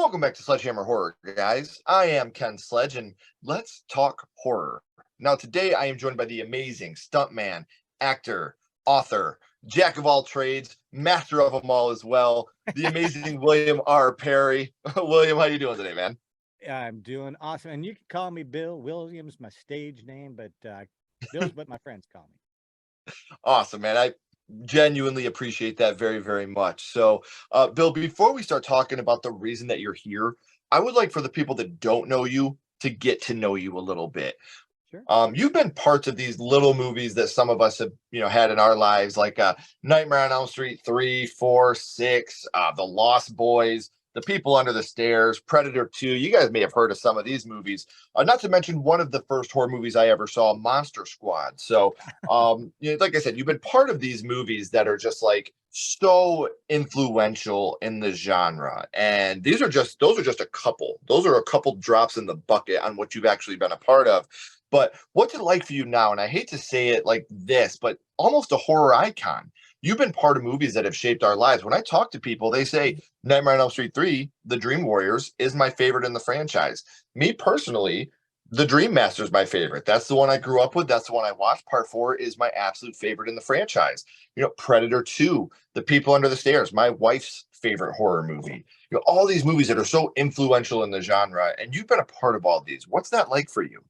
Welcome back to Sledgehammer Horror, guys. I am Ken Sledge, and let's talk horror. Now, today I am joined by the amazing stuntman, actor, author, jack of all trades, master of them all as well, the amazing William R. Perry. William, how you doing today, man? I'm doing awesome. And you can call me Bill. Williams, my stage name, but Bill's what my friends call me. Awesome, man. I genuinely appreciate that very, very much. So, Bill, before we start talking about the reason that you're here, I would like for the people that don't know you to get to know you a little bit. Sure. You've been parts of these little movies that some of us have, had in our lives, like Nightmare on Elm Street 3, 4, 6, The Lost Boys, The People Under the Stairs, Predator 2. You guys may have heard of some of these movies. Not to mention one of the first horror movies I ever saw, Monster Squad. So, like I said, you've been part of these movies that are just like so influential in the genre. And those are just a couple. Those are a couple drops in the bucket on what you've actually been a part of. But what's it like for you now? And I hate to say it like this, but almost a horror icon. You've been part of movies that have shaped our lives. When I talk to people, they say Nightmare on Elm Street 3, The Dream Warriors, is my favorite in the franchise. Me personally, The Dream Master is my favorite. That's the one I grew up with. That's the one I watched. Part 4 is my absolute favorite in the franchise. Predator 2, The People Under the Stairs, my wife's favorite horror movie. All these movies that are so influential in the genre, and you've been a part of all these. What's that like for you?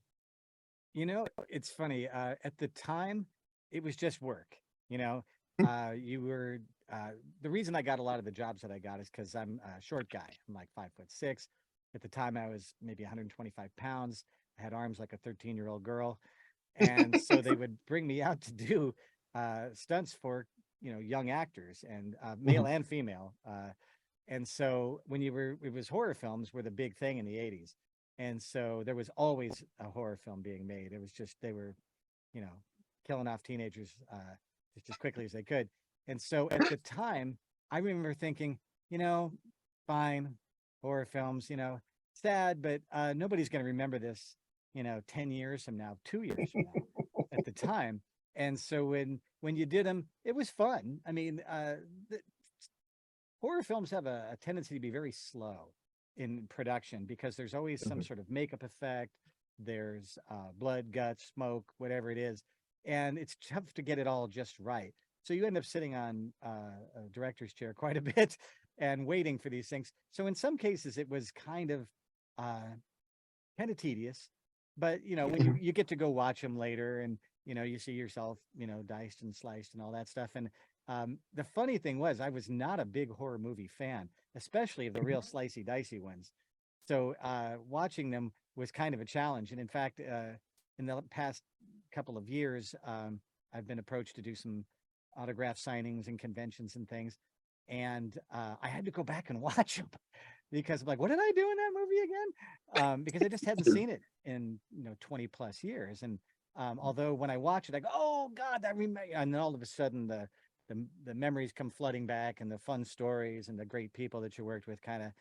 It's funny. At the time, it was just work. You know, you were the reason I got a lot of the jobs that I got is because I'm a short guy. I'm like 5'6". At the time, I was maybe 125 pounds. I had arms like a 13-year-old girl, and so they would bring me out to do stunts for young actors and male Mhm. and female. And so it was horror films were the big thing in the 80s. And so there was always a horror film being made. It was just, they were, you know, killing off teenagers just as quickly as they could. And so at the time, I remember thinking, you know, fine, horror films, sad, but nobody's going to remember this, 10 years from now, 2 years from now at the time. And so when you did them, it was fun. I mean, horror films have a tendency to be very slow in production because there's always some Mhm. sort of makeup effect. There's blood, guts, smoke, whatever it is, and it's tough to get it all just right. So you end up sitting on a director's chair quite a bit and waiting for these things. So in some cases, it was uh, kind of tedious, but when you Mhm. you get to go watch them later, and you see yourself diced and sliced and all that stuff. And the funny thing was, I was not a big horror movie fan, especially of the real slicey dicey ones. So watching them was kind of a challenge. And in fact, in the past couple of years, I've been approached to do some autograph signings and conventions and things, and I had to go back and watch them because I'm like, what did I do in that movie again? Because I just hadn't seen it in 20 plus years. And although when I watch it, I go, oh God, that remember, and then all of a sudden the memories come flooding back, and the fun stories and the great people that you worked with kind of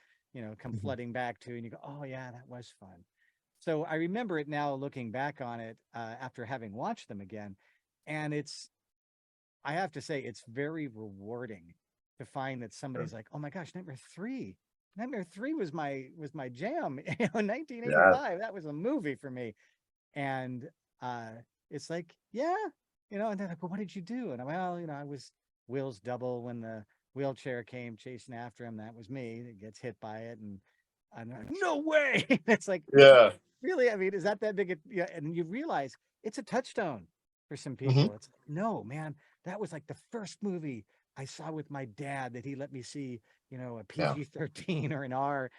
come Mhm. flooding back to, and you go, oh yeah, that was fun. So I remember it now, looking back on it after having watched them again, and I have to say, it's very rewarding to find that Sure. somebody's like, "Oh my gosh, Nightmare 3 was my jam." 1985. That was a movie for me. And uh it's like, yeah, and they're like, "Well, what did you do?" And well, I was Will's double when the wheelchair came chasing after him. That was me. That gets hit by it, and I'm like, no way. It's like, Yeah. really? I mean, is that big yeah, and you realize it's a touchstone for some Mhm. people. It's like, no, man, that was like the first movie I saw with my dad that he let me see, a Yeah. PG-13 or an R,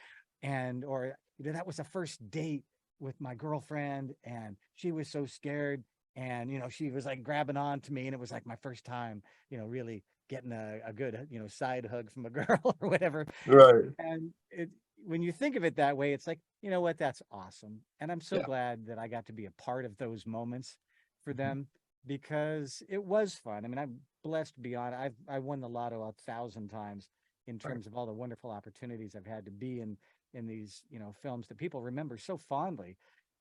or that was the first date with my girlfriend, and she was so scared, and she was like grabbing on to me, and it was like my first time, really getting a good, side hug from a girl or whatever. Right. And when you think of it that way, it's like, you know what, that's awesome. And I'm so Yeah. glad that I got to be a part of those moments for Mhm. them, because it was fun. I mean, I'm blessed beyond. I won the lotto 1,000 times in Right. terms of all the wonderful opportunities I've had to be in these, films that people remember so fondly.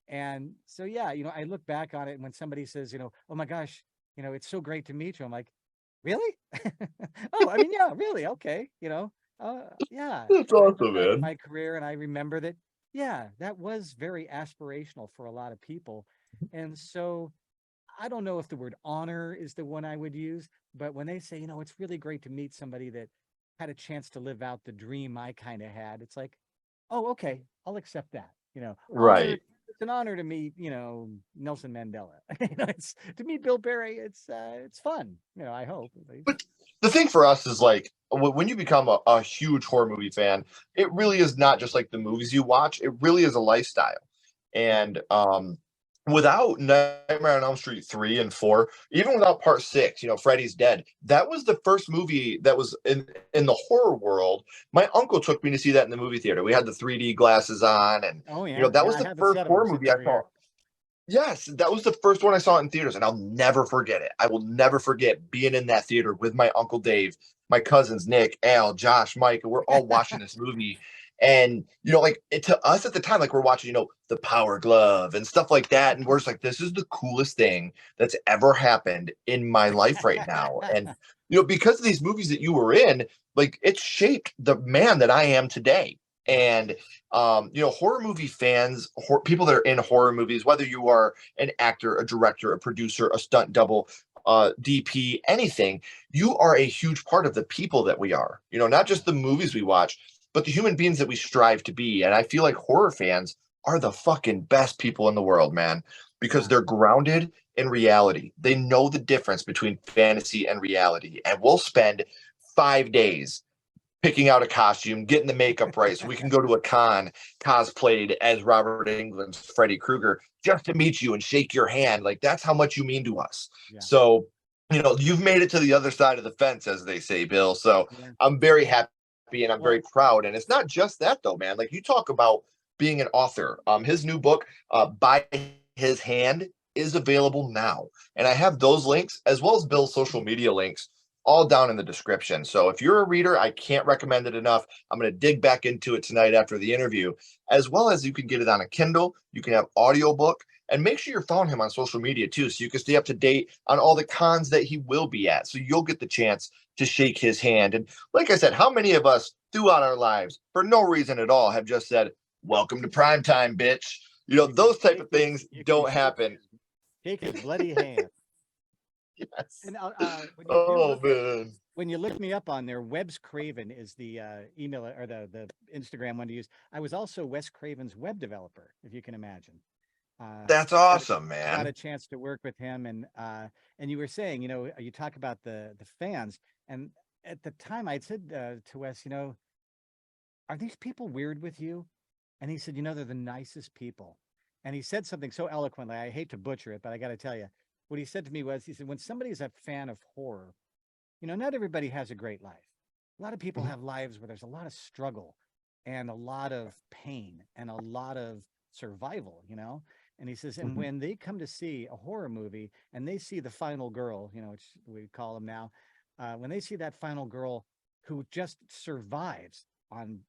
And so yeah, I look back on it, and when somebody says, "Oh my gosh, it's so great to meet you," I'm like, really? Oh, I mean, yeah, really, okay. Yeah, That's and I look awesome, back at man. my career and I remember that, yeah, that was very aspirational for a lot of people. And so I don't know if the word honor is the one I would use, but when they say, it's really great to meet somebody that had a chance to live out the dream I kind of had, it's like, oh, okay, I'll accept that. Honor, Right. it's an honor to meet, Nelson Mandela. It's to meet Bill Berry, it's fun, I hope at least. But the thing for us is like when you become a huge horror movie fan, it really is not just like the movies you watch. It really is a lifestyle. And without Nightmare on Elm Street 3 and 4, even without part 6, Freddy's Dead, that was the first movie that was in the horror world. My uncle took me to see that in the movie theater. We had the 3D glasses on, and Oh yeah, that yeah, was I the have a first set of them horror sitting movie I over saw. here. Yes, that was the first one I saw in theaters, and I'll never forget it. I will never forget being in that theater with my uncle Dave, my cousins Nick, Al, Josh, Mike, and we're all watching this movie. And like to us at the time, like we're watching, the Power Glove and stuff like that, and we're just like, this is the coolest thing that's ever happened in my life right now. And because of these movies that you were in, like it shaped the man that I am today. And horror movie fans, people that are in horror movies, whether you are an actor, a director, a producer, a stunt double, DP, anything, you are a huge part of the people that we are. Not just the movies we watch, but the human beings that we strive to be. And I feel like horror fans are the fucking best people in the world, man, because Yeah. they're grounded in reality. They know the difference between fantasy and reality. And we'll spend 5 days picking out a costume, getting the makeup right, so we can go to a con cosplayed as Robert Englund's Freddy Krueger just to meet you and shake your hand. Like that's how much you mean to us. Yeah. So, you've made it to the other side of the fence, as they say, Bill. So Yeah. I'm very happy and I'm very Well, proud. And it's not just that though, man. Like you talk about being an author. His new book, By His Hand, is available now. And I have those links as well as Bill's social media links all down in the description. So if you're a reader, I can't recommend it enough. I'm going to dig back into it tonight after the interview, as well as you can get it on a Kindle. You can have audiobook, and make sure you're following him on social media too, so you can stay up to date on all the cons that he will be at. So you'll get the chance to shake his hand. And like I said, how many of us throughout our lives, for no reason at all, have just said, "Welcome to prime time, bitch." you can Those type of things you can don't happen. shake his bloody hand. Yes. And when you do Oh look at man. when you look me up on there, Webs Craven is the email or the Instagram one to use. I was also Wes Craven's web developer, if you can imagine. Uh, That's got a, awesome, got man. a chance to work with him, and you were saying, you talk about the fans, and at the time I said to Wes, are these people weird with you? And he said, they're the nicest people. And he said something so eloquently. I hate to butcher it, but I got to tell you, what he said to me was, he said, when somebody's a fan of horror, not everybody has a great life. A lot of people Mhm, have lives where there's a lot of struggle and a lot of pain and a lot of survival. And he says, and mhm, when they come to see a horror movie and they see the final girl, which we call them now, when they see that final girl who just survives on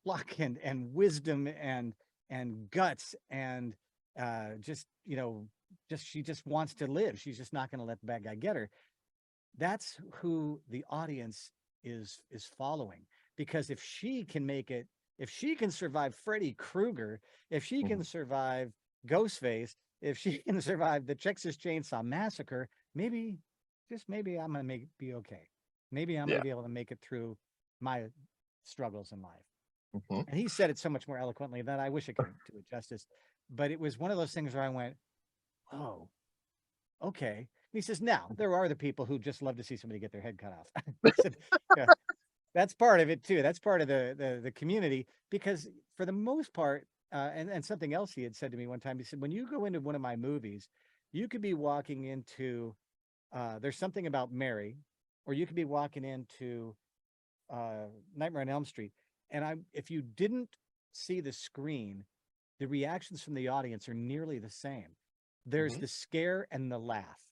pluck and wisdom and guts and just she just wants to live. She's just not going to let the bad guy get her. That's who the audience is following, because if she can make it, if she can survive Freddy Krueger, if she mhm. can survive Ghostface, if she can survive the Texas Chainsaw Massacre, maybe, just maybe, I'm gonna be okay. Maybe I'm gonna Yeah. be able to make it through my struggles in life. Mhm. And he said it so much more eloquently that I wish I could do it justice. But it was one of those things where I went, oh, okay. And he says, now there are the people who just love to see somebody get their head cut off. He said, yeah, that's part of it too. That's part of the community, because for the most part, and something else he had said to me one time, he said, when you go into one of my movies, you could be walking into there's something about Mary, or you could be walking into Nightmare on Elm Street, and if you didn't see the screen, the reactions from the audience are nearly the same. There's Mhm. the scare and the laugh.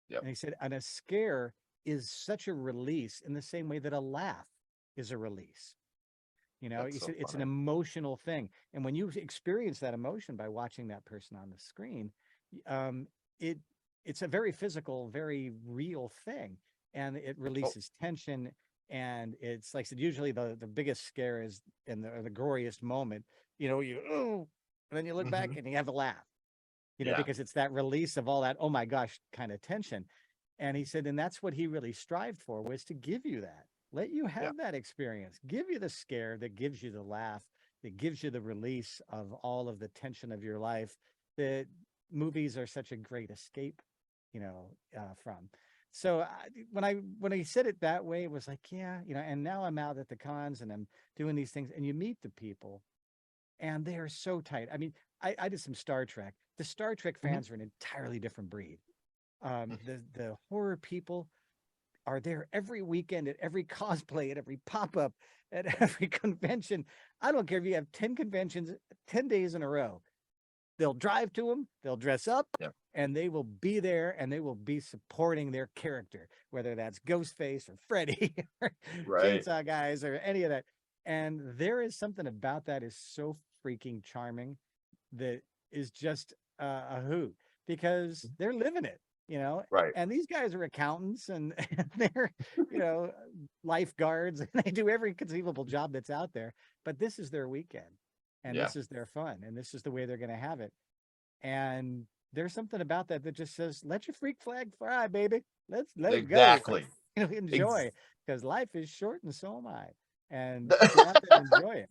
Yep. And he said, and a scare is such a release in the same way that a laugh is a release. That's He so said it's an funny. emotional thing. And when you experience that emotion by watching that person on the screen, um, it it's a very physical, very real thing. And it Oh, releases tension. And it's like I said, usually the biggest scare is in the goriest moment, you, oh, and then you look back Hmm. and you have a laugh, Yeah. because it's that release of all that, oh my gosh, kind of tension. And he said, and that's what he really strived for, was to give you that, let you Yeah. have that experience, give you the scare that gives you the laugh, that gives you the release of all of the tension of your life that movies are such a great escape, from. So when I said it that way, it was like, yeah, and now I'm out at the cons and I'm doing these things and you meet the people and they are so tight. I mean, I did some Star Trek. The Star Trek Hmm. fans are an entirely different breed. The horror people are there every weekend at every cosplay, at every pop-up, at every convention. I don't care if you have 10 conventions, 10 days in a row. They'll drive to them, they'll dress up, Yeah. and they will be there and they will be supporting their character, whether that's Ghostface or Freddy or Right. Chainsaw Guys or any of that. And there is something about that is so freaking charming that is just a hoot because they're living it. Right. And these guys are accountants and they're, you know, lifeguards and they do every conceivable job that's out there. But this is their weekend and Yeah. this is their fun and this is the way they're going to have it. And there's something about that that just says, let your freak flag fly, baby. Let it go. Exactly. Ex- Enjoy because life is short and so am I. And get out there and enjoy it,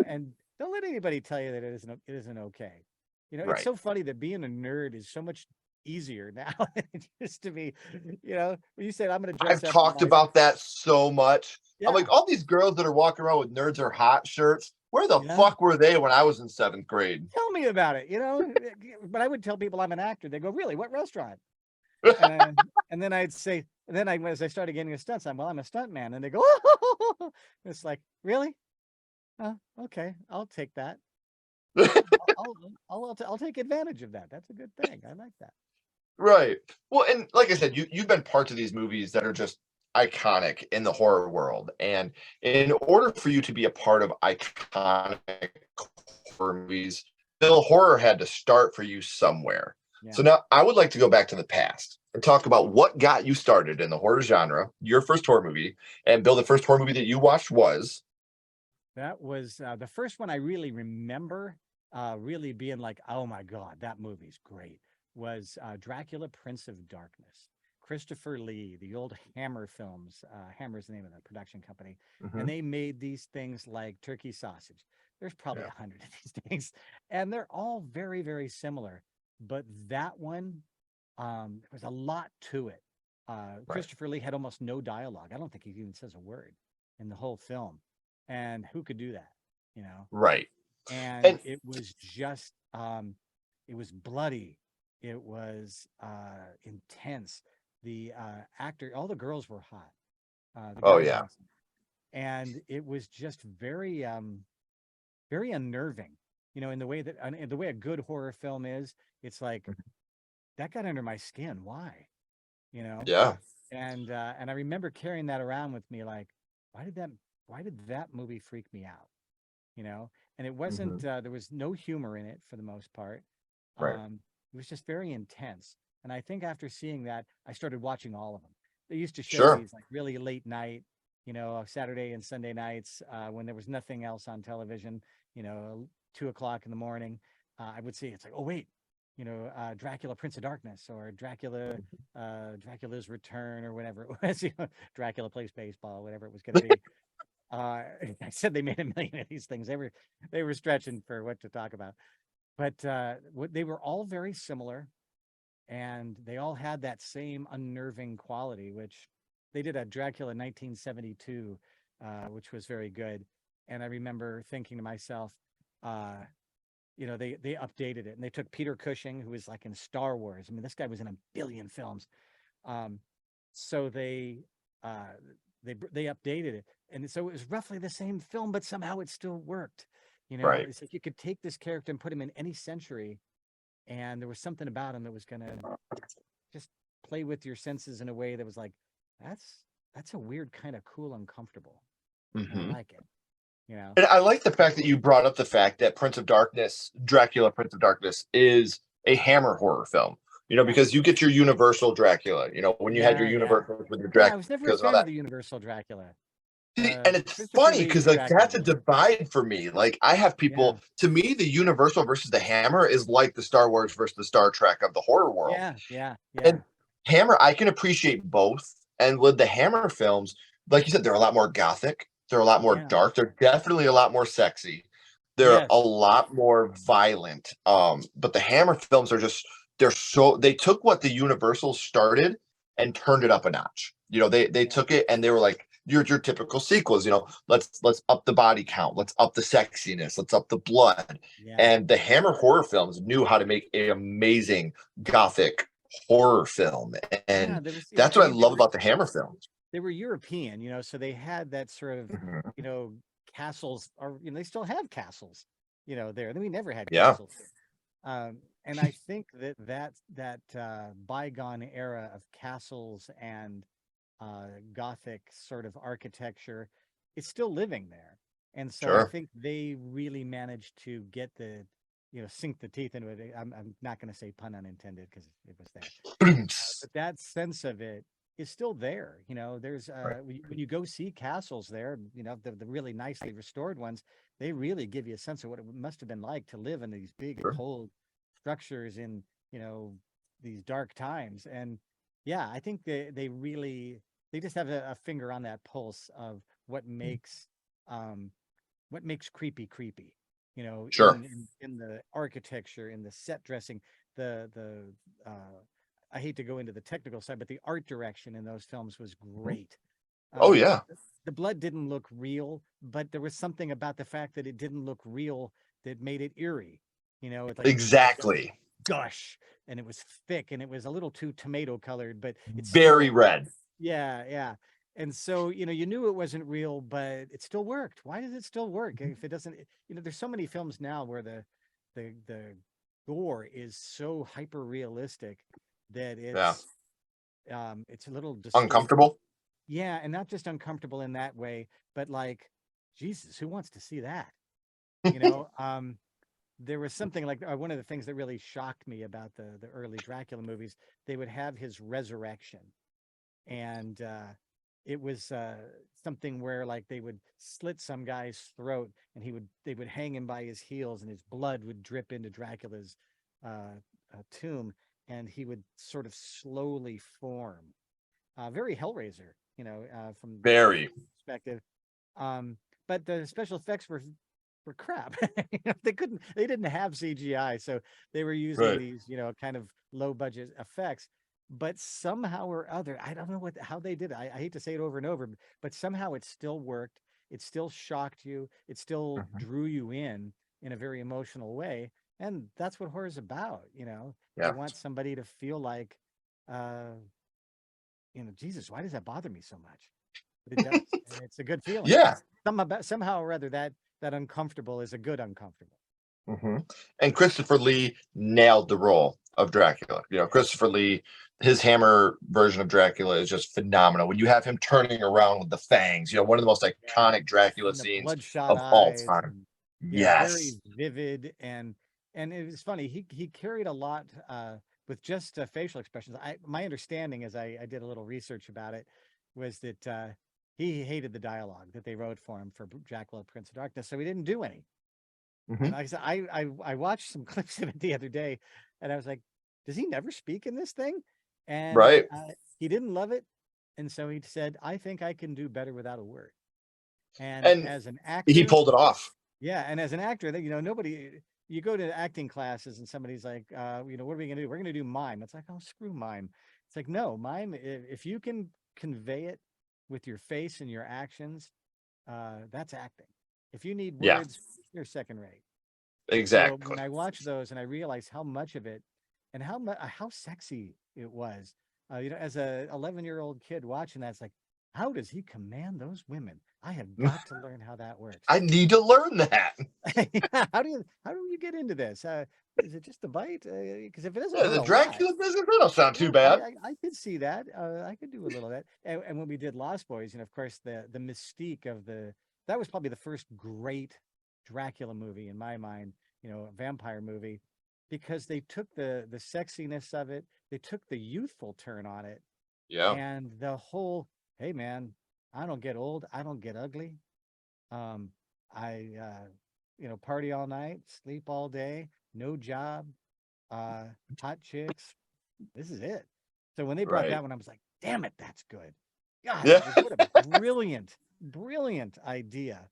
and don't let anybody tell you that it isn't okay. It's right. so funny that being a nerd is so much easier now than it used to be. When you said I'm going to I've dress up in talked my, about that so much. I'm like, yeah, all these girls that are walking around with nerds are hot shirts. Where the yeah. fuck were they when I was in seventh grade? Tell me about it. But I would tell people I'm an actor. They go, really? What restaurant? And then I'd say, and then as I started getting a stunts, I'm a stunt man, and they go, oh, it's like, really? Oh, okay, I'll take that. I'll take advantage of that. That's a good thing. I like that. Right. Well, and like I said, you've been parts of these movies that are just iconic in the horror world. And in order for you to be a part of iconic horror movies, still horror had to start for you somewhere. Yeah, So now I would like to go back to the past and talk about what got you started in the horror genre, your first horror movie, and Bill, the first horror movie that you watched was. that was the first one I really remember. Really being like, oh my god, that movie's great. Was Dracula, Prince of Darkness. Christopher Lee, the old Hammer films. Hammer is the name of the production company, and Mhm. they made these things like turkey sausage. There's probably Yeah. 100 of these things, and they're all very, very similar. But that one, there was a lot to it. Right. Christopher Lee had almost no dialogue. I don't think he even says a word in the whole film. And who could do that? You know, Right. and And it was just it was bloody, it was intense. The actor, all the girls were hot, the oh guys yeah. also, and it was just very unnerving, in the way a good horror film is. It's like that got under my skin. Why? you know Yeah. and I remember carrying that around with me, like, why did that why did that movie freak me out? And it wasn't, Hmm. there was no humor in it for the most part. Right. It was just very intense. And I think after seeing that, I started watching all of them. They used to show Sure. these like really late night, Saturday and Sunday nights, when there was nothing else on television, 2 o'clock in the morning. I would see, it's like, oh, wait, Dracula, Prince of Darkness, or Dracula's Return, or whatever it was, Dracula Plays Baseball, whatever it was going to be. Uh, I said they made a million of these things. They were stretching for what to talk about, but they were all very similar, and they all had that same unnerving quality. Which they did a Dracula 1972, which was very good. And I remember thinking to myself, uh, they updated it, and they took Peter Cushing, who was like in Star Wars. I mean, this guy was in a billion films. Um, so uh, they updated it, and so it was roughly the same film, but somehow it still worked. Right. It's like you could take this character and put him in any century, and there was something about him that was gonna just play with your senses in a way that was like, that's a weird kind of cool, uncomfortable, and I Hmm. like it. You know, And I like the fact that you brought up the fact that Prince of Darkness, Dracula, Prince of Darkness, is a Hammer horror film. Yeah. because you get your Universal Dracula, when you had your Yeah. Yeah. Universal with your Yeah. I was never a Draculas and all fan of that. the Universal Dracula. See, and it's Christopher funny Lee's because like Dracula that's a was, divide for me. Like I have yeah. people, to me, the Universal versus the Hammer is like the Star Wars versus the Star Trek of the horror world. Yeah. Yeah. Yeah. And Hammer, I can appreciate both. And with the Hammer films, like you said, they're a lot more gothic. They're a lot more Yeah. dark. They're definitely a lot more sexy. They're a Yes. lot more violent. But the Hammer films are just they took what the Universal started and turned it up a notch. They Yeah. took it and they were like, your typical sequels, let's up the body count, let's up the sexiness, let's up the blood. Yeah. And the Hammer horror films knew how to make an amazing gothic horror film. Yeah. And There was, that's I what I mean, love about the Hammer films. they were European, so they had that sort of, Mhm. you know, castles, or they still have castles, there. We never had Yeah, castles. And I think that bygone era of castles and Gothic sort of architecture is still living there. And so I sure. think they really managed to get sink the teeth into it. I'm not going to say pun unintended because it was there, but that sense of it is still there. There's Right. when you go see castles there, the really nicely restored ones, they really give you a sense of what it must have been like to live in these big Sure. cold structures in these dark times. And yeah, I think they just have a finger on that pulse of um what makes creepy, Sure. in the architecture, in the set dressing, the I hate to go into the technical side, but the art direction in those films was great. Oh Um, yeah. the blood didn't look real, but there was something about the fact that it didn't look real that made it eerie. It's like it would just Exactly. gush, and it was thick, and it was a little too tomato colored, but it's Very still, red. yeah, yeah. And so, you knew it wasn't real, but it still worked. Why does it still work if it doesn't? There's so many films now where the gore is so hyper realistic that Yeah. it's a little disturbing. Uncomfortable. Yeah, and not just uncomfortable in that way, but like, Jesus, who wants to see that? You know, there was something like one of the things that really shocked me about the early Dracula movies. They would have his resurrection, and it was something where like they would slit some guy's throat, and they would hang him by his heels, and his blood would drip into Dracula's tomb, and he would sort of slowly form. Very Hellraiser, from that Very. perspective. Um, but the special effects were crap. They didn't have CGI, so they were using Right. these, kind of low budget effects. But somehow or other, I don't know how they did it. I hate to say it over and over, but somehow it still worked. It still shocked you. It still Mhm. drew you in a very emotional way. And that's what horror is about. You Yeah. want somebody to feel like, uh, Jesus, why does that bother me so much? But it does, and it's a good feeling. Yeah. Somehow or other that uncomfortable is a good uncomfortable. Hmm. And Christopher Lee nailed the role of Dracula. Christopher Lee, his Hammer version of Dracula is just phenomenal. When you have him turning around with the fangs, one of the most Yeah, iconic Dracula and the scenes bloodshot of all eyes, time. and yeah, very Yes. vivid, and it was funny. He carried a lot with just facial expressions. My understanding, as I did a little research about it, was that he hated the dialogue that they wrote for him for Dracula, Prince of Darkness, so he didn't do any. And Hmm. like I said, I watched some clips of it the other day, and I was like, does he never speak in this thing? And Right. he didn't love it, and so he said, I think I can do better without a word. And And as an he actor, pulled it off. yeah, and as an actor, that nobody, you go to acting classes and somebody's like, what are we gonna do? We're gonna do mime. It's like, oh, screw mime. It's like, no, mime. If you can convey it with your face and your actions, that's acting. If you need Yeah, words, you're second rate. And so exactly. when I watch those and I realize how much of it and how sexy it was, as a 11-year-old kid watching that, it's like, how does he command those women? I have got to learn how that works. I need to learn that. Yeah, how do you get into this? Is it just a bite? Because if it doesn't Yeah, hurt the a lot, Dracula business, that don't sound too yeah, bad. I could see that. I could do a little of that. And when we did Lost Boys, of course, the mystique of that was probably the first great Dracula movie in my mind. A vampire movie. because they took the sexiness of it, they took the youthful turn on it, Yeah. and the whole, hey man, I don't get old, I don't get ugly. Um, I party all night, sleep all day, no job, uh, hot chicks. This is it. So when they brought Right. that one, I was like, damn it, that's good. God, Yeah. what a brilliant, brilliant idea.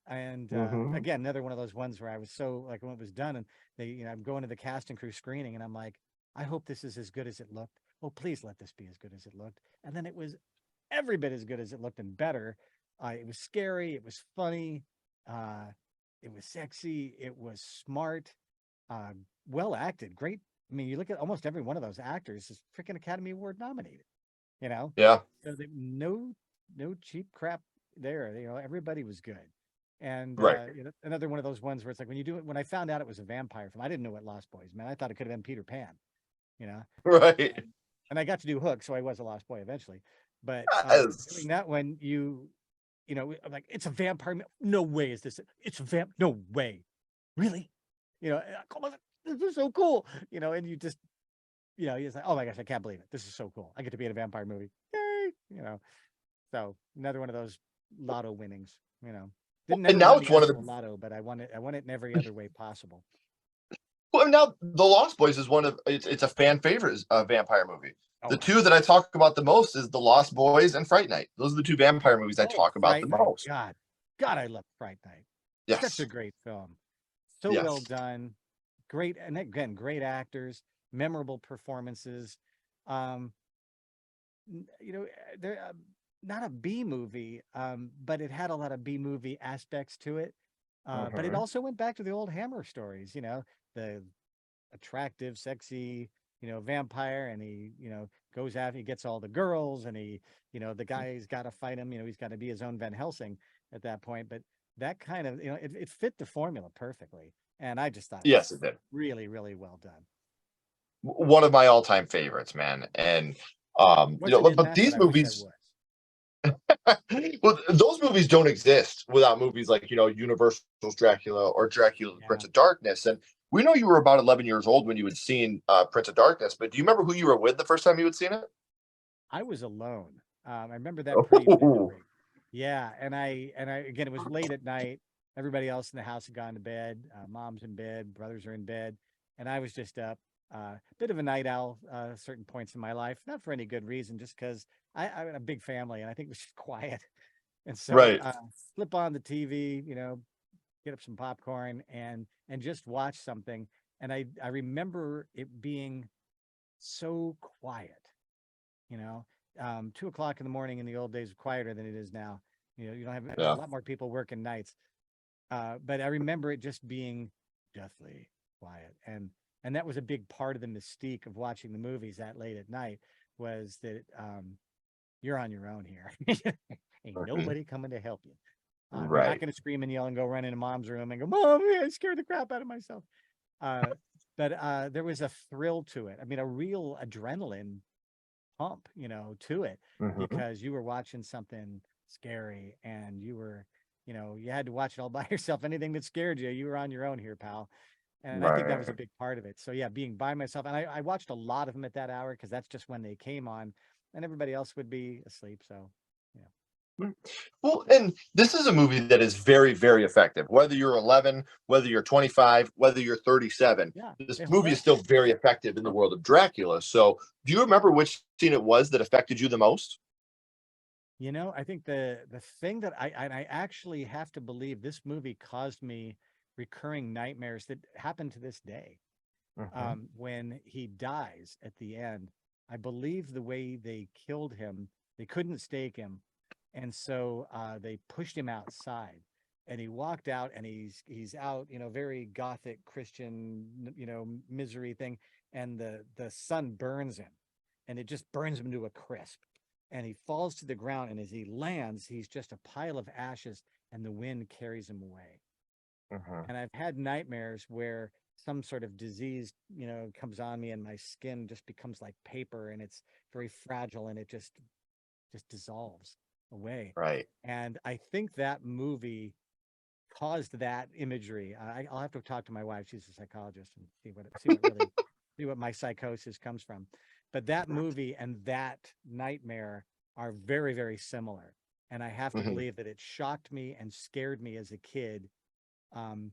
And Hmm. again, another one of those ones where I was so like when it was done and they, I'm going to the cast and crew screening and I'm like, I hope this is as good as it looked. Oh, please let this be as good as it looked. And then it was every bit as good as it looked and better. It was scary. It was funny. Uh, it was sexy. It was smart. Uh, well acted. Great. I mean, you look at almost every one of those actors is freaking Academy Award nominated. You know, Yeah. so no cheap crap there. Everybody was good. And Right. another one of those ones where it's like when you do it. When I found out it was a vampire film, I didn't know what Lost Boys, man. I thought it could have been Peter Pan. You know, Right. and I got to do Hook, so I was a Lost Boy eventually. But doing Yes. that one, I'm like, it's a vampire. No way is this. It's a vamp. No way. Really? Come on, this is so cool. And you just, you're like, oh my gosh, I can't believe it. This is so cool. I get to be in a vampire movie. Yay! So another one of those lotto winnings. Didn't And never now win it's the one of the actual lotto, but I won it. I won it in every other way possible. well, now The Lost Boys is one of it's a fan favorite vampire movie. Oh, The two that I talk about the most is The Lost Boys and Fright Night. Those are the two vampire movies I oh, talk about the Fright Night. most. God, I love Fright Night. Such a Yes. great film. So well Yes. done. Great, and again, great actors, memorable performances. Um, they're not a B movie, but it had a lot of B movie aspects to it. But it Hmm. also went back to the old Hammer stories, the attractive, sexy, vampire, and he goes out, he gets all the girls, and the guy's got to fight him, he's got to be his own Van Helsing at that point. But that kind of, it fit the formula perfectly. And I just thought it was Yes, it did. really, really well done. One of my all-time favorites, man. And Wasn't in but that, but these I wish I movies, was. well, those movies don't exist without movies like Universal's Dracula or Dracula: Yeah. Prince of Darkness. And we know you were about 11 years old when you had seen Prince of Darkness, but do you remember who you were with the first time you had seen it? I was alone. I remember that pretty Oh, vividly. Yeah, and I again, it was late at night. Everybody else in the house had gone to bed. Mom's in bed, brothers are in bed, and I was just up. Bit of a night owl, certain points in my life, not for any good reason, just because I'm in a big family and I think it was just quiet. And so right. flip on the TV, get up some popcorn and just watch something. And I remember it being so quiet you know 2 o'clock in the morning in the old days quieter than it is now. You don't have a Yeah. lot more people working nights. But I remember it just being deathly quiet, and that was a big part of the mystique of watching the movies that late at night, was that you're on your own here. Ain't Mhm. nobody coming to help you. You're not Right. going to scream and yell and go run into mom's room and go, Mom, I scared the crap out of myself. uh, but there was a thrill to it. I mean, a real adrenaline pump, to it, Hmm. because you were watching something scary and you had to watch it all by yourself. Anything that scared you, you were on your own here, pal. And I think that was a Right. big part of it. So yeah, being by myself, and I watched a lot of them at that hour because that's just when they came on, and everybody else would be asleep. So yeah, Mm. Well, and this is a movie that is very, very effective. Whether you're 11, whether you're 25, whether you're 37, yeah, this they hold movie is up. still very effective in the world of Dracula. So, do you remember which scene it was that affected you the most? I think the thing that I actually have to believe, this movie caused me recurring nightmares that happen to this day. Hmm. When he dies at the end, I believe the way they killed him, they couldn't stake him, and so they pushed him outside, and he walked out, and he's out, very gothic Christian, misery thing, and the sun burns him, and it just burns him to a crisp, and he falls to the ground, and as he lands, he's just a pile of ashes, and the wind carries him away. Hmm. And I've had nightmares where some sort of disease, comes on me and my skin just becomes like paper and it's very fragile and it just dissolves away. Right. And I think that movie caused that imagery. I'll have to talk to my wife. She's a psychologist and see what my psychosis comes from. But that movie and that nightmare are very, very similar. And I have to Hmm. believe that it shocked me and scared me as a kid. Um,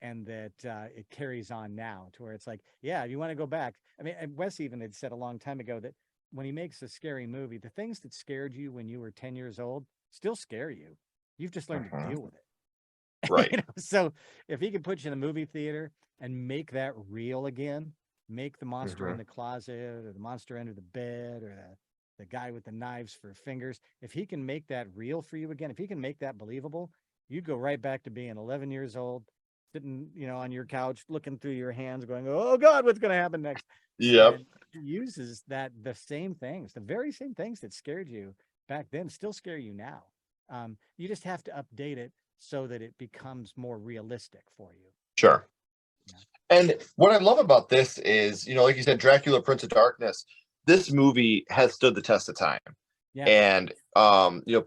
and that it carries on now to where it's like, yeah, you want to go back. I mean, and Wes even had said a long time ago that when he makes a scary movie, the things that scared you when you were 10 years old still scare you. You've just learned to Hmm. deal with it. Right. So if he can put you in a movie theater and make that real again, make the monster Hmm. in the closet or the monster under the bed or the guy with the knives for fingers, if he can make that real for you again, if he can make that believable, you go right back to being 11 years old, sitting, on your couch, looking through your hands, going, "Oh God, what's going to happen next?" Yep. And he uses the same things, the very same things that scared you back then, still scare you now. You just have to update it so that it becomes more realistic for you. Sure. Yeah. And what I love about this is, like you said, Dracula, Prince of Darkness. This movie has stood the test of time, Yeah. and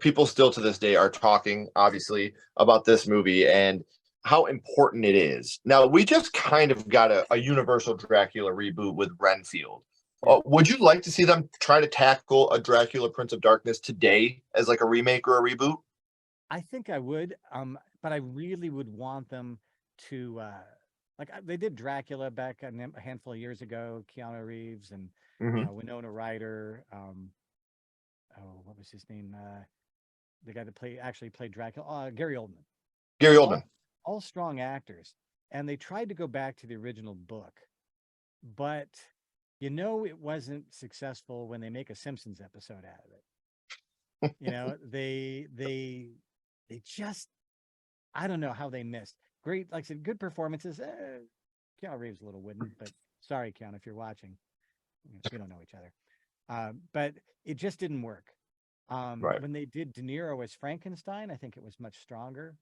people still to this day are talking, obviously, about this movie and how important it is. Now, we just kind of got a Universal Dracula reboot with Renfield. Yeah. Would you like to see them try to tackle a Dracula, Prince of Darkness today as like a remake or a reboot? I think I would, but I really would want them to, they did Dracula back a handful of years ago, Keanu Reeves and Hmm. Winona Ryder. Oh, what was his name? The guy that actually played Dracula, Gary Oldman. Gary All Oldman. all strong actors, and they tried to go back to the original book, but it wasn't successful when they make a Simpsons episode out of it. They just, I don't know how they missed. Great, like I said, good performances. Keanu Reeves a little wooden, but sorry, Keanu, if you're watching, we don't know each other. But it just didn't work. Right. When they did De Niro as Frankenstein, I think it was much stronger.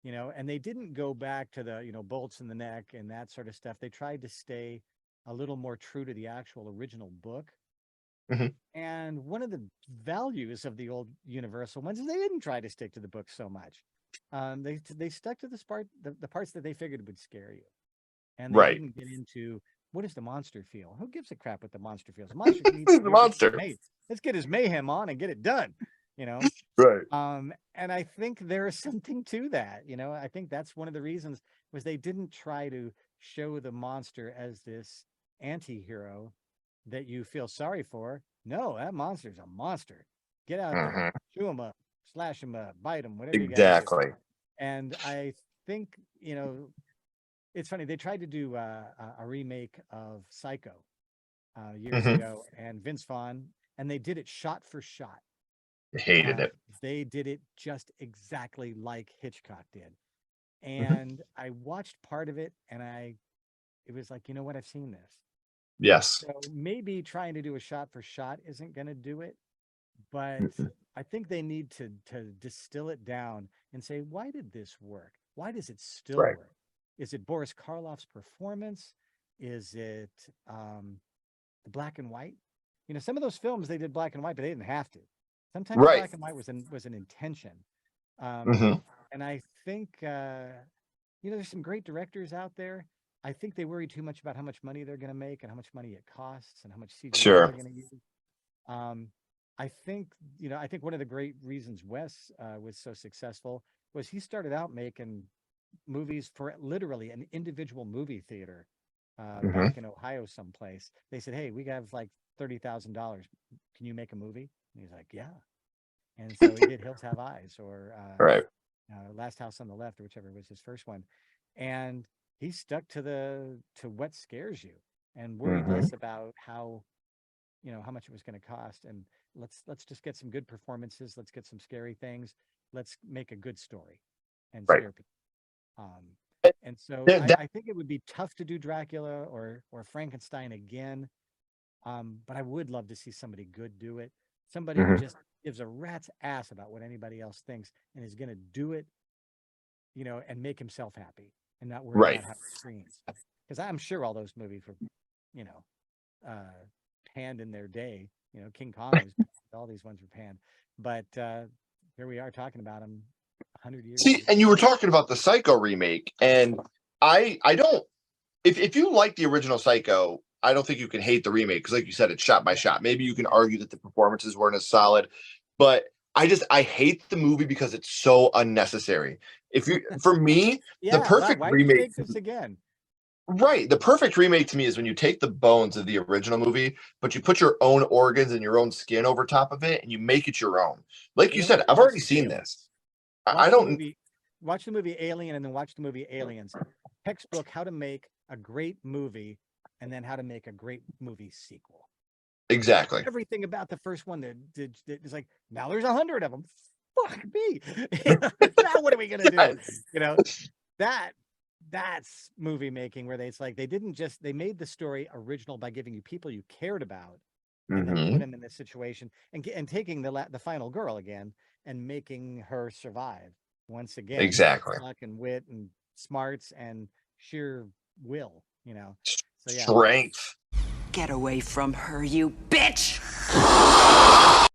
And they didn't go back to the bolts in the neck and that sort of stuff. They tried to stay a little more true to the actual original book. Hmm. And one of the values of the old Universal ones is they didn't try to stick to the book so much. They stuck to the parts that they figured would scare you, and they Right. didn't get into what does the monster feel. Who gives a crap what the monster feels? The monster needs to The do just monster. let's get his mayhem on and get it done. You know, Right. and I think there is something to that. I think that's one of the reasons was they didn't try to show the monster as this anti-hero that you feel sorry for. No, that monster's a monster. Get out there, Hmm. chew him up, slash him up, bite him, whatever you got to do. Exactly. And I think, it's funny. They tried to do a remake of Psycho years Hmm. ago, and Vince Vaughn, and they did it shot for shot. Hated Uh, it. they did it just exactly like Hitchcock did. Hmm. And I watched part of it, and it was like, you know what? I've seen this. Yes. So maybe trying to do a shot for shot isn't going to do it, but Mhm. I think they need to distill it down and say, why did this work? Why does it still Right. work? Is it Boris Karloff's performance? Is it the black and white? Some of those films they did black and white, but they didn't have to. Sometimes Right. black and white was an intention. Um, Hmm. and I think there's some great directors out there. I think they worry too much about how much money they're going to make and how much money it costs and how much CGI they're Sure. going to use. Um, I think one of the great reasons Wes was so successful was he started out making movies for literally an individual movie theater Hmm. back in Ohio someplace. They said, "Hey, we have like $30,000. Can you make a movie?" And he's like, "Yeah." And so he did Hills Have Eyes or Right. Last House on the Left, or whichever was his first one. And he stuck to what scares you and worried Hmm. less about how much it was going to cost. And let's just get some good performances. Let's get some scary things. Let's make a good story and Right. scare people. Um, and so That, I think it would be tough to do Dracula or Frankenstein again. But I would love to see somebody good do it. Somebody who mhm. just gives a rat's ass about what anybody else thinks and is going to do it, and make himself happy and not worry Right. about how it screams. Because I'm sure all those movies were, you know, uh, panned in their day. King Kong was, all these ones were panned. But here we are talking about them 100 years. See, and you were talking about the Psycho remake, and I don't. If you like the original Psycho, I don't think you can hate the remake because, like you said, it's shot by Yeah. shot. Maybe you can argue that the performances weren't as solid, but I hate the movie because it's so unnecessary. If you, for me, the Yeah. perfect Why'd you remake, make this again? right? The perfect remake to me is when you take the bones of the original movie, but you put your own organs and your own skin over top of it, and you make it your own. Like you said, I've already versus seen aliens. this. I Watch the don't movie. Watch the movie Alien, and then watch the movie Aliens. Textbook how to make a great movie, and then how to make a great movie sequel. exactly. Everything about the first one that is like, now there's 100 of them. Fuck me. Now what are we gonna do? You know, that that's movie making where it's like they made the story original by giving you people you cared about and then put Hmm. them in this situation and taking the final girl again and making her survive once again with Exactly. luck and wit and smarts and sheer will, you know. So yeah. Strength. Get away from her, you bitch!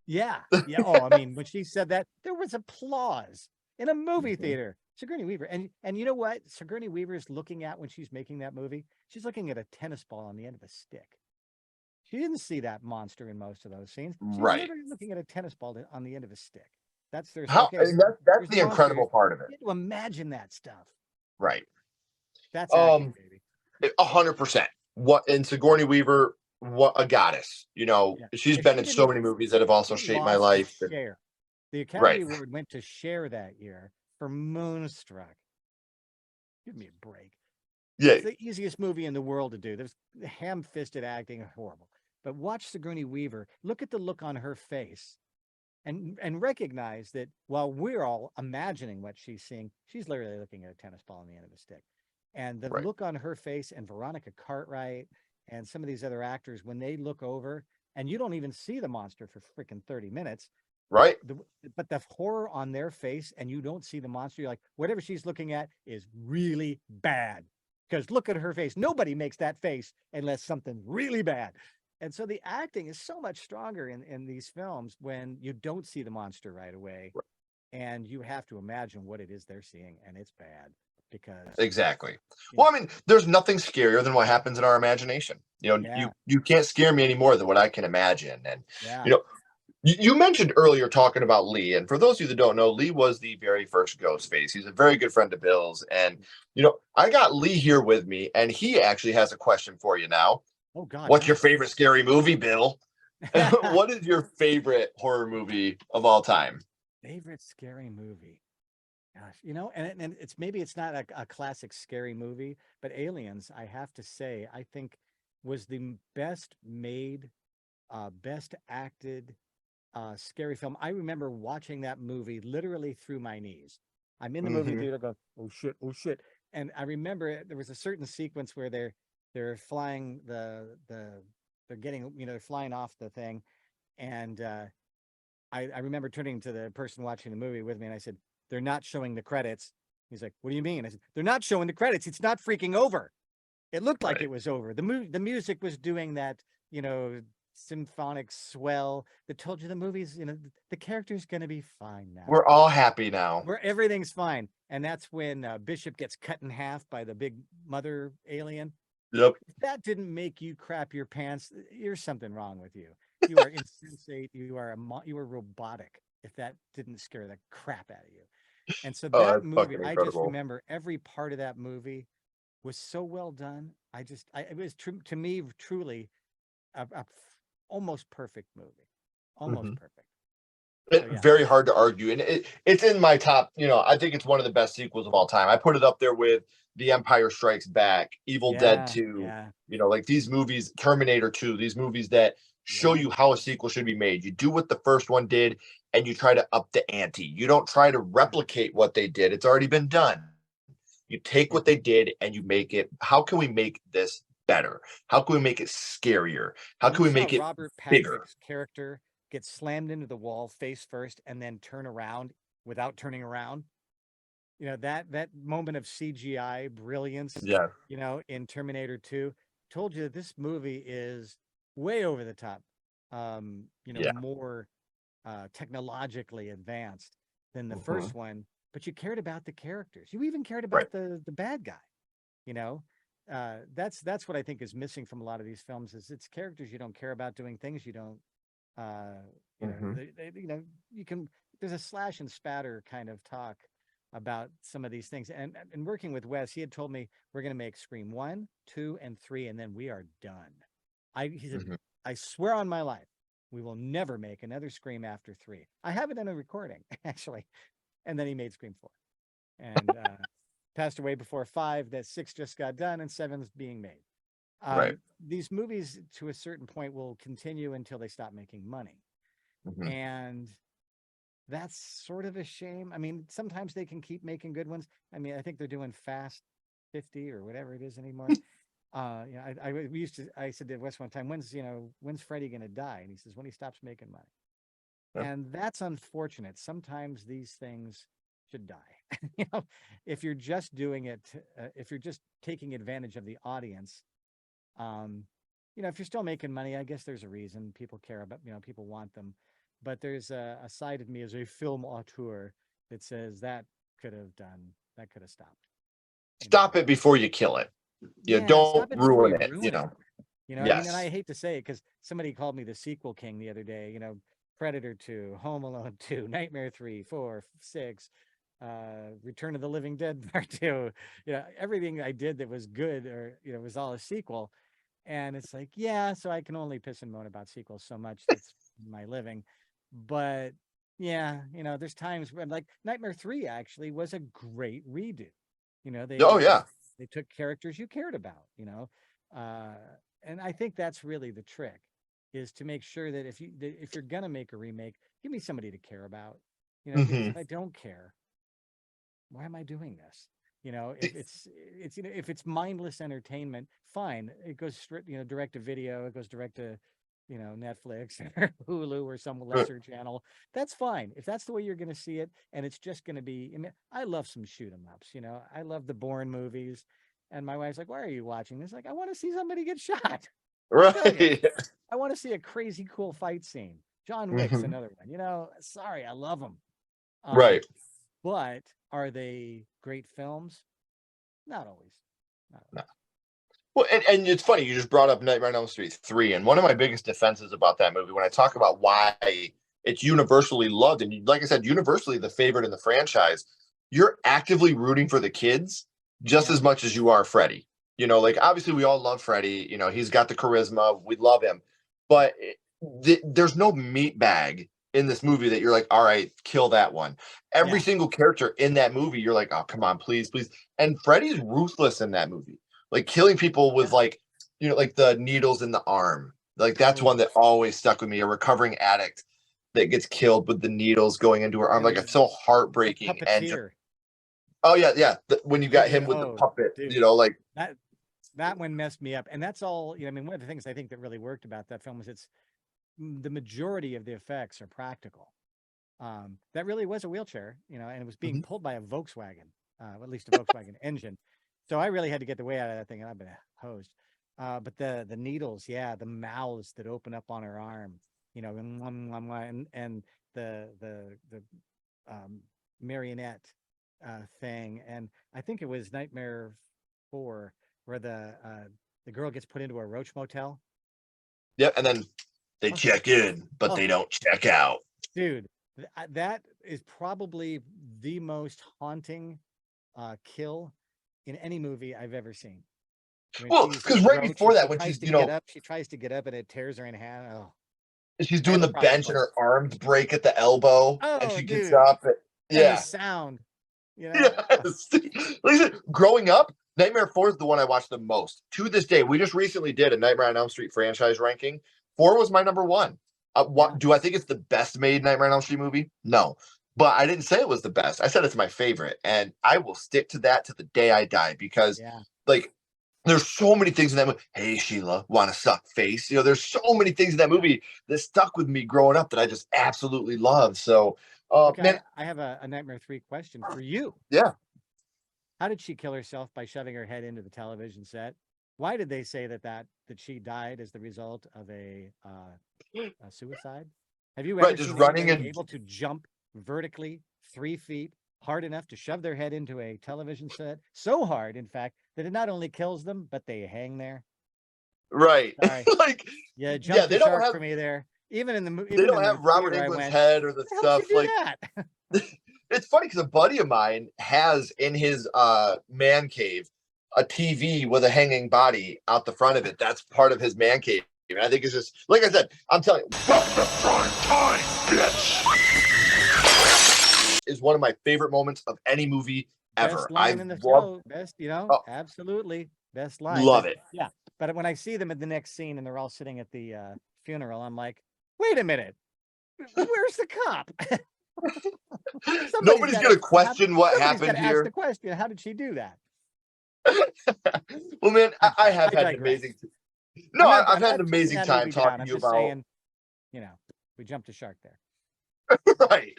Yeah. Yeah. Oh, I mean, when she said that, there was applause in a movie Mhm. theater. Sigourney Weaver. And you know what Sigourney Weaver is looking at when she's making that movie? She's looking at a tennis ball on the end of a stick. She didn't see that monster in most of those scenes. She's Right. literally looking at a tennis ball on the end of a stick. There's How okay, and that's there's a the monster. incredible part of You it. get to imagine that stuff. Right. That's acting, Um, baby. 100%. What and Sigourney Weaver, what a goddess. You know, Yeah. she's If been she in so didn't, many movies that have also she shaped my lost to life. Cher. The Right. Academy Award went to Cher that year for Moonstruck. Give me a break. Yeah. It's the easiest movie in the world to do. There's ham-fisted acting, horrible. But watch Sigourney Weaver. Look at the look on her face, and recognize that while we're all imagining what she's seeing, she's literally looking at a tennis ball on the end of a stick. And the Right. look on her face, and Veronica Cartwright, and some of these other actors, when they look over, and you don't even see the monster for freaking 30 minutes, Right. the, but the horror on their face, and you don't see the monster, you're like, whatever she's looking at is really bad. Because look at her face. Nobody makes that face unless something really bad. And so the acting is so much stronger in these films when you don't see the monster right away, and you have to imagine what it is they're seeing, and it's bad because Exactly. you Well, know, I mean, there's nothing scarier than what happens in our imagination. You know, yeah, you can't scare me any more than what I can imagine. And yeah. you know, you mentioned earlier talking about Lee, and for those of you that don't know, Lee was the very first Ghostface. He's a very good friend of Bill's, and you know, I got Lee here with me, and he actually has a question for you now. Oh God, What's your ask favorite scary movie, Bill? What is your favorite horror movie of all time? favorite scary movie. Gosh, you know, and it's maybe it's not a classic scary movie, but Aliens, I have to say, I think was the best made, best acted scary film. I remember watching that movie literally through my knees. I'm in the movie Hmm. theater going, oh shit, oh shit. And I remember there was a certain sequence where they're flying they're getting, you know, they're flying off the thing. And I remember turning to the person watching the movie with me and I said, they're not showing the credits. He's like, what do you mean? I said, they're not showing the credits. It's not freaking over. It looked like Right. it was over. The music was doing that, you know, symphonic swell that told you the movie's, you know, the character's going to be fine now. We're all happy now. Where everything's fine. And that's when Bishop gets cut in half by the big mother alien. Yep. If that didn't make you crap your pants, there's something wrong with you. You are insensate. You are robotic. If that didn't scare the crap out of you. And so Oh, that that's movie, fucking I just incredible. remember every part of that movie was so well done. It was to me truly almost perfect movie, almost Mhm. perfect. So yeah, Very hard to argue, and it's in my top. You know, I think it's one of the best sequels of all time. I put it up there with The Empire Strikes Back, Evil Dead yeah, 2. yeah, You know, like these movies, Terminator 2. These movies that show yeah. you how a sequel should be made. You do what the first one did, and you try to up the ante. You don't try to replicate what they did. It's already been done. You take It, what they did and you make it. How can we make this better? How can we make it scarier? How when can you we saw make it Robert bigger? Patrick's character get slammed into the wall face first and then turn around without turning around, you know, that moment of CGI brilliance, Yeah, you know, in Terminator 2 told you that this movie is way over the top, you know, yeah. more technologically advanced than the Mhm. first one. but you cared about the characters. You even cared Right. about the bad guy. You know, that's what I think is missing from a lot of these films is it's characters you don't care about doing things you don't. Uh, Mhm. you know, you can. There's a slash and spatter kind of talk about some of these things. And working with Wes, he had told me we're going to make Scream 1, 2, and 3, and then we are done. He said, Mhm. I swear on my life, we will never make another Scream after 3. I have it in a recording actually, and then he made Scream 4, and passed away before 5. That 6 just got done, and 7's being made. Right. These movies, to a certain point, will continue until they stop making money, Mhm. and that's sort of a shame. I mean, sometimes they can keep making good ones. I mean, I think they're doing Fast 50 or whatever it is anymore. I said to Wes one time, when's Freddy gonna die? And he says, when he stops making money. Yeah. And that's unfortunate. Sometimes these things should die. If you're just doing it, if you're just taking advantage of the audience, um, if you're still making money, I guess there's a reason people care about, people want them. But there's a side of me as a film auteur that says that could have stopped. Stop it before you kill it. Yeah, Don't stop it before ruin you it, ruin it. I mean, and I Yes. hate to say it because somebody called me the sequel king the other day. Predator 2, Home Alone 2, Nightmare 3, 4, 6, Return of the Living Dead Part 2. Everything I did that was good or was all a sequel. And it's like, yeah, so I can only piss and moan about sequels so much. That's my living. But yeah, there's times when like Nightmare 3 actually was a great redo. Oh They yeah. they took characters you cared about, uh, and I think that's really the trick is to make sure that if you're gonna make a remake, give me somebody to care about, because Mhm. if I don't care, why am I doing this? If if it's mindless entertainment, fine. It goes straight, direct to video. It goes direct to, Netflix or Hulu or some lesser channel. That's fine. If that's the way you're going to see it, and it's just going to be. I mean, I love some shoot 'em ups. I love the Bourne movies, and my wife's like, "Why are you watching this?" Like, I want to see somebody get shot. I'm telling you, Right. I want to see a crazy cool fight scene. John Wick's Mhm. another one. Sorry, I love them. Um, Right. but are they great films? Not always. Not No. always. Well, and it's funny, you just brought up Nightmare on Elm Street 3. And one of my biggest defenses about that movie, when I talk about why it's universally loved, and like I said, universally the favorite in the franchise, you're actively rooting for the kids just Yeah. as much as you are Freddy. Like obviously we all love Freddy. He's got the charisma. We love him. But there's no meat bag in this movie that you're like, all right, kill that one. Every Yeah. single character in that movie, you're like, oh, come on, please, please. And Freddy's ruthless in that movie, like killing people with Yeah. like like the needles in the arm. Like that's Oh, one that always stuck with me. A recovering addict that gets killed with the needles going into her arm. and Like it's so the heartbreaking. And just puppeteer. oh yeah, yeah. When you got him with the Oh, puppet, dude, like that that one messed me up. And that's all. I mean, one of the things I think that really worked about that film was the majority of the effects are practical. That really was a wheelchair, and it was being mhm. pulled by a Volkswagen, at least a Volkswagen engine. So I really had to get the way out of that thing, and I've been hosed. But the needles, yeah, the mouths that open up on her arm, and the marionette thing, and I think it was Nightmare 4 where the girl gets put into a roach motel. Yep. And then they Oh, check in, but oh, they don't check out. dude, that is probably the most haunting kill in any movie I've ever seen. When Well, she's because the right roach before and that, when she's she tries to get up and it tears her in half. Oh, she's doing that's the bench and probably. her arms break at the elbow, and Oh, she gets dude, up. and the Yeah. sound, oh, Yes. Like I said, growing up, Nightmare 4 is the one I watched the most. To this day, we just recently did a Nightmare on Elm Street franchise ranking. 4 was my number one. yeah, What do I think it's the best made Nightmare on Elm Street movie? No. But I didn't say it was the best. I said it's my favorite. And I will stick to that to the day I die because, yeah. like, there's so many things in that movie. Hey, Sheila, want to suck face? There's so many things in that movie that stuck with me growing up that I just absolutely love. So, man, Okay, I have a Nightmare 3 question for you. yeah. How did she kill herself by shoving her head into the television set? Why did they say that she died as the result of a suicide? Have you Right, ever just seen running anybody and able to jump vertically 3 feet hard enough to shove their head into a television set. So hard, in fact, that it not only kills them, but they hang there. Right. Sorry. Like, Yeah, yeah, jump the they don't shark have for me there. Even in the they even don't in the have Robert theater, I Englund's went, head or the "How would you stuff. do Like, that?" it's funny because a buddy of mine has in his man cave a TV with a hanging body out the front of it. That's part of his man cave. And I think it's just like I said, I'm telling you, welcome to prime time, bitch. Is one of my favorite moments of any movie ever. Best line I in the love, show. Best, oh, absolutely best line. love But it. yeah, but when I see them in the next scene and they're all sitting at the funeral, I'm like, wait a minute, where's the cop? Nobody's gonna question what Somebody's happened got to ask the here. question. How did she do that? Well, man, I'm I sorry, have I had an digress. amazing. No, I've I'm had not an tearing amazing that time movie down. talking I'm to you just about. saying, we jumped a shark there. Right.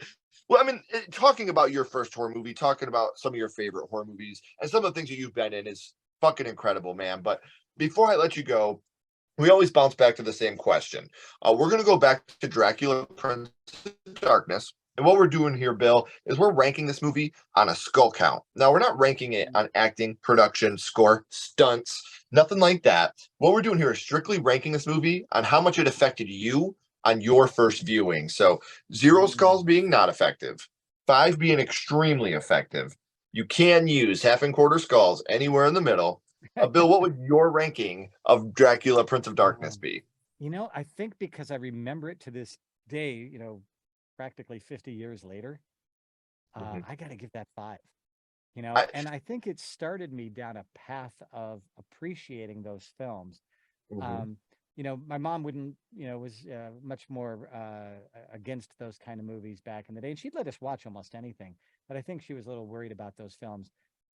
Well, I mean, talking about your first horror movie, talking about some of your favorite horror movies, and some of the things that you've been in is fucking incredible, man. But before I let you go, we always bounce back to the same question. We're going to go back to Dracula Prince of Darkness. And what we're doing here, Bill, is we're ranking this movie on a skull count. Now, we're not ranking it on acting, production, score, stunts, nothing like that. What we're doing here is strictly ranking this movie on how much it affected you on your first viewing. So 0 skulls being not effective, 5 being extremely effective. You can use half and quarter skulls anywhere in the middle. Bill, what would your ranking of Dracula Prince of Darkness be? I think because I remember it to this day, practically 50 years later, I got to give that 5. And I think it started me down a path of appreciating those films. My mom wouldn't, was much more against those kind of movies back in the day. And she'd let us watch almost anything. But I think she was a little worried about those films.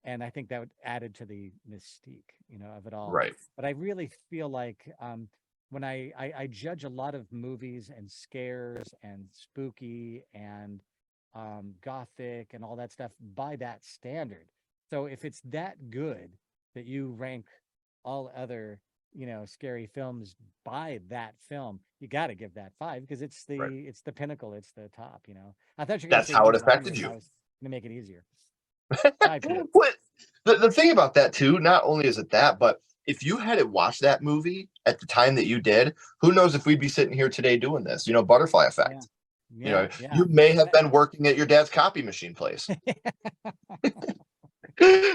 And I think that added to the mystique, of it all. Right. But I really feel like when I judge a lot of movies and scares and spooky and gothic and all that stuff by that standard. So if it's that good that you rank all other scary films by that film, you got to give that 5 because it's the pinnacle, it's the top. I thought you were gonna That's say how it 100. affected I you. was gonna make it easier. 5 What the thing about that too, not only is it that, but if you hadn't watched that movie at the time that you did, who knows if we'd be sitting here today doing this, butterfly effect. Yeah. You may have been working at your dad's copy machine place.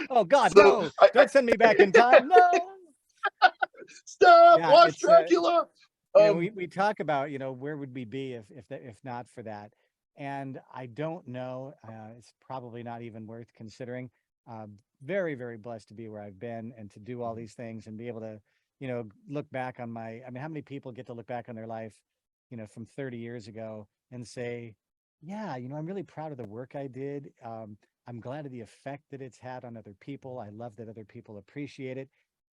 Oh God, So no! Don't send me back in time. No. Stop, Yeah, watch it's Dracula. we talk about where would we be if not for that, and I don't know. It's probably not even worth considering. Very, very blessed to be where I've been and to do all these things and be able to look back on my. I mean, how many people get to look back on their life from 30 years ago and say, yeah, I'm really proud of the work I did. I'm glad of the effect that it's had on other people. I love that other people appreciate it,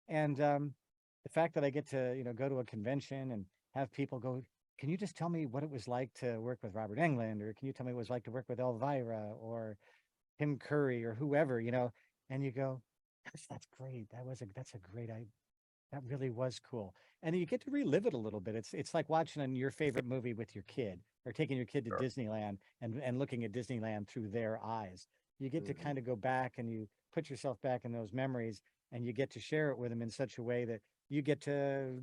and the fact that I get to go to a convention and have people go, can you just tell me what it was like to work with Robert Englund, or can you tell me what it was like to work with Elvira or Tim Curry or whoever, and you go, gosh, that's great. That's a great idea. That really was cool. And you get to relive it a little bit. It's like watching your favorite movie with your kid or taking your kid to Disneyland and looking at Disneyland through their eyes. You get to kind of go back and you put yourself back in those memories and you get to share it with them in such a way that you get to,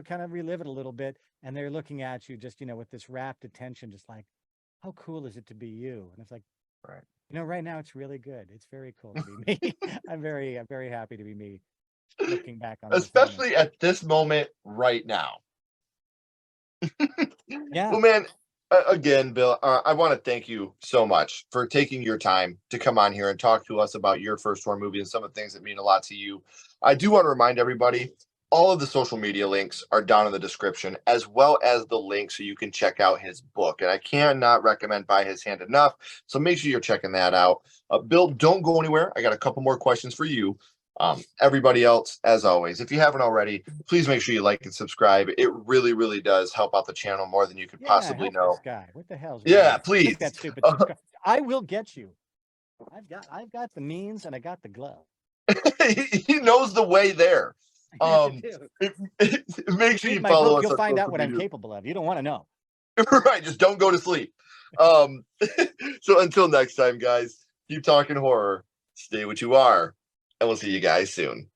kind of relive it a little bit. And they're looking at you just, with this rapt attention, just like, how cool is it to be you? And it's like, Right. Right now it's really good. It's very cool to be me. I'm very happy to be me looking back on Especially at this moment right now. Yeah. Well, man, again, Bill, I want to thank you so much for taking your time to come on here and talk to us about your first horror movie and some of the things that mean a lot to you. I do want to remind everybody, all of the social media links are down in the description, as well as the link so you can check out his book. And I cannot recommend By His Hand enough. So make sure you're checking that out. Bill, don't go anywhere. I got a couple more questions for you. Everybody else, as always, if you haven't already, please make sure you like and subscribe. It really, really does help out the channel more than you could possibly help know. this guy. What the hell's Yeah, wrong? please. Click that stupid subscribe. I will get you. I've got the means and I got the glove. He knows the way there. Make sure you follow us. You'll on find out social what media. I'm capable of. You don't want to know. Right, just don't go to sleep. So until next time, guys, keep talking horror, stay what you are, and we'll see you guys soon.